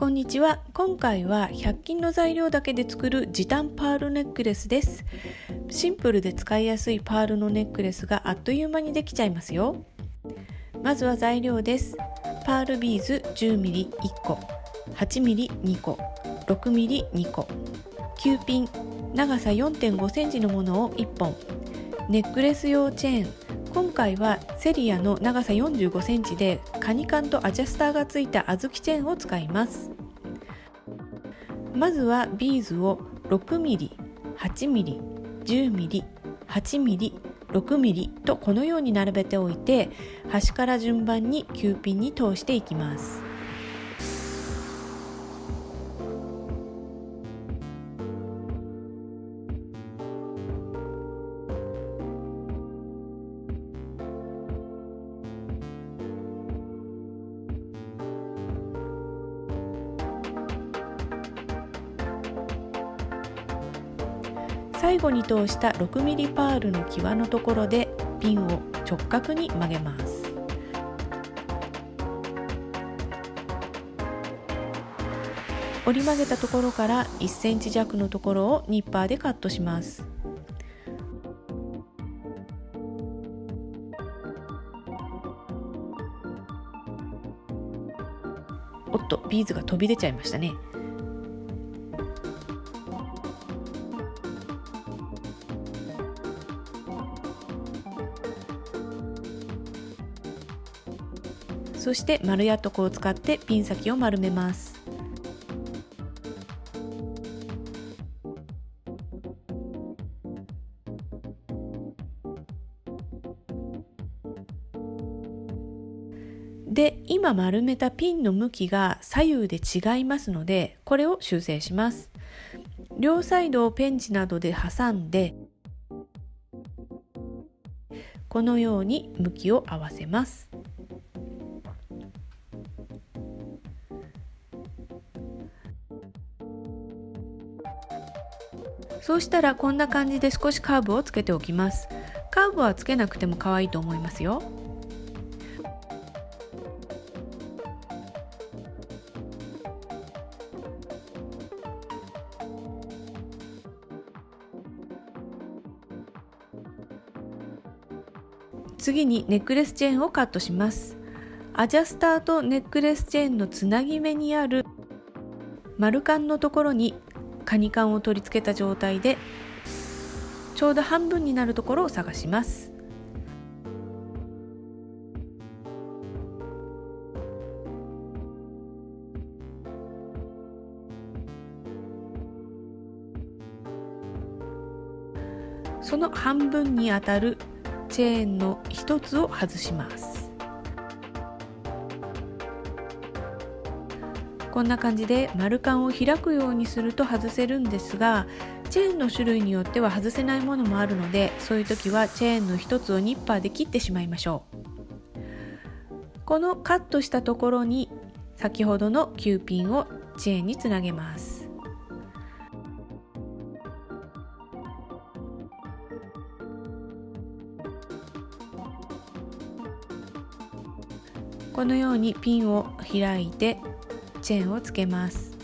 こんにちは。今回は100均の材料だけで作る時短パールネックレスです。シンプルで使いやすいパールのネックレスがあっという間にできちゃいますよ。まずは材料です。パールビーズ 10mm1 個、8mm2 個、6mm2 個、9ピン、長さ 4.5 センチのものを1本、ネックレス用チェーン、今回はセリアの長さ45センチでカニカンとアジャスターがついた小豆チェーンを使います。まずはビーズを 6mm、8mm、10mm、8mm、6mm とこのように並べておいて、端から順番に9ピンに通していきます。最後に通した 6mm パールの際のところでピンを直角に曲げます。折り曲げたところから1センチ弱のところをニッパーでカットします。おっと、ビーズが飛び出ちゃいましたね。そして丸や床を使ってピン先を丸めます。で、今丸めたピンの向きが左右で違いますので、これを修正します。両サイドをペンチなどで挟んで、このように向きを合わせます。そうしたらこんな感じで少しカーブをつけておきます。カーブはつけなくても可愛いと思いますよ。次にネックレスチェーンをカットします。アジャスターとネックレスチェーンのつなぎ目にある丸カンのところにカニカンを取り付けた状態でちょうど半分になるところを探します。その半分にあたるチェーンの一つを外します。こんな感じで丸カンを開くようにすると外せるんですが、チェーンの種類によっては外せないものもあるので、そういう時はチェーンの一つをニッパーで切ってしまいましょう。このカットしたところに先ほどの9ピンをチェーンにつなげます。このようにピンを開いてチェーンをつけます。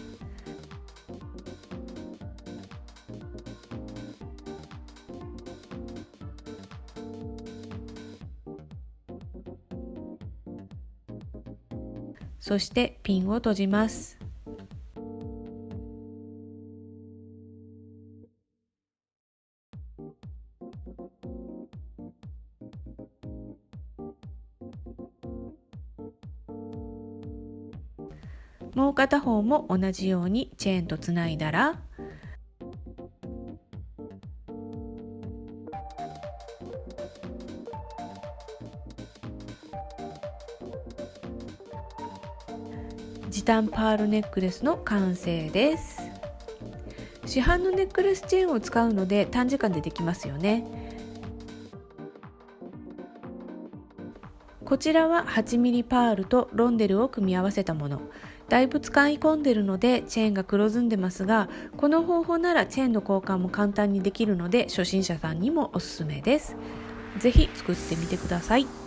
そしてピンを閉じます。もう片方も同じようにチェーンとつないだら、時短パールネックレスの完成です。市販のネックレスチェーンを使うので短時間でできますよね。こちらは 8mm パールとロンデルを組み合わせたもの。だいぶ使い込んでるのでチェーンが黒ずんでますが、この方法ならチェーンの交換も簡単にできるので初心者さんにもおすすめです。ぜひ作ってみてください。